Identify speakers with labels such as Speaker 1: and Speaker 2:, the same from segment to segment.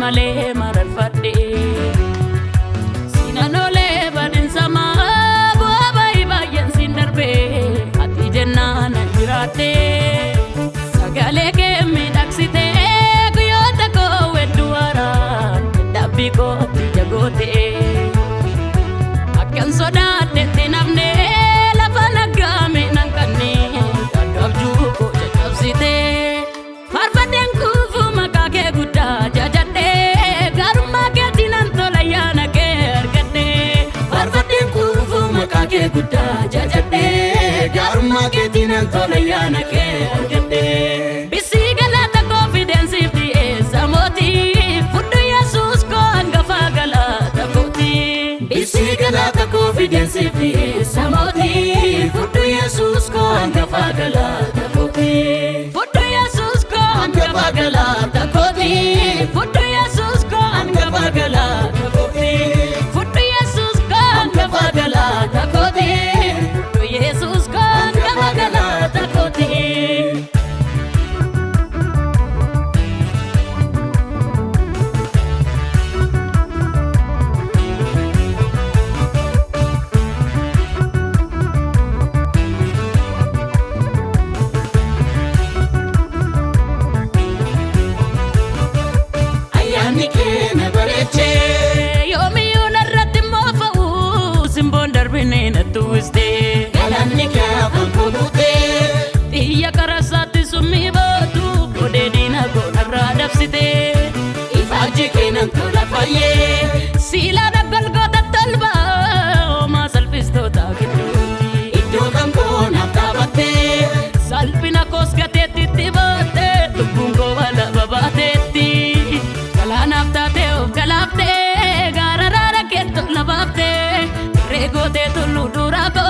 Speaker 1: Male maral fadde sinanole badin sama bobai bayen sindarbe ati jannana jirate sagale ke midaksite kuyota ko wedwara dabbi ko jagote akkan sodate tinamne lafana game nankanne dabju ko jabsite farfaden kufu makake gudda jajate ke gudda jajate garuma ke tinan tolayana ke argate bisigala ta confidence fi samoti fudu yesus ko angafa gala ta koti bisigala ta confidence fi samoti fudu yesus ko angafa gala ta koti fudu yesus ko angafa gala ta koti fudu yesus ko angafa gala ta koti fudu yesus ko angafa gala ta koti Jesus God gala ta koti ayani ke na bareche yomi unarrat mafau simbon darbine na tuiste Galannika fankulute Tiya karasati sumi batu Kode dina gona radapsite Ifaji kenan tola faye Sila dagal gota talba Oma salpisto takiduti Iddo kamko naftabate Salpina koskate titibate Lubungo wala babateti Gala naftate of galapte Gara rara keto labapte Regote tulu durako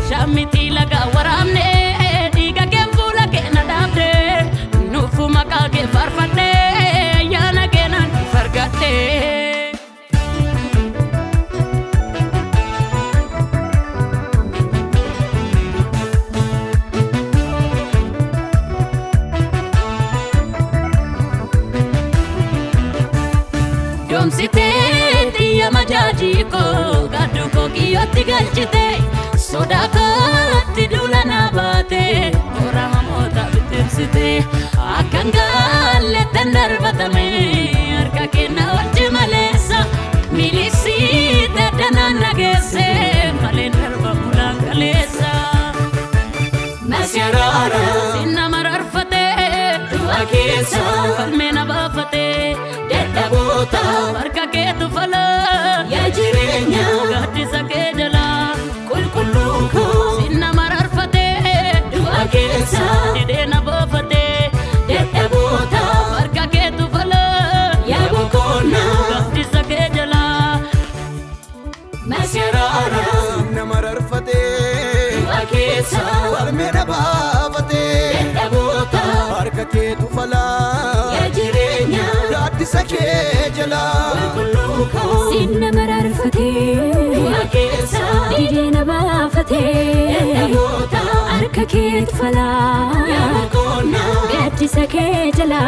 Speaker 1: Shamiti laga waramne diga kembula ke nadamde nufu maka ke farfate yana ke nan fargate dom site tiya majaji ko gadu ko kiyoti galchite Sodaka tidulana bate orang mota bitipsite akan galle tandar batame arka kena wajh malesa milisi tadana nagese malen darba mulang kalesa nasyarara sinna mararfate dua kesa falmena bafate dedda bota arka ke tufala ya jirenya gadi sake jala kulko sinna mararfate dua kesa dedena bafate dedda bota arka ke tufala ya bokona gadi sake jala nasyarara sinna mararfate dua kesa falmena bafate dedda bota arka ke tufala ya jirenya gadi sake jala kulko sinna mararfate dua kesa dedena bafate dedda bota arka ke tufala ya bokona gadi sake jala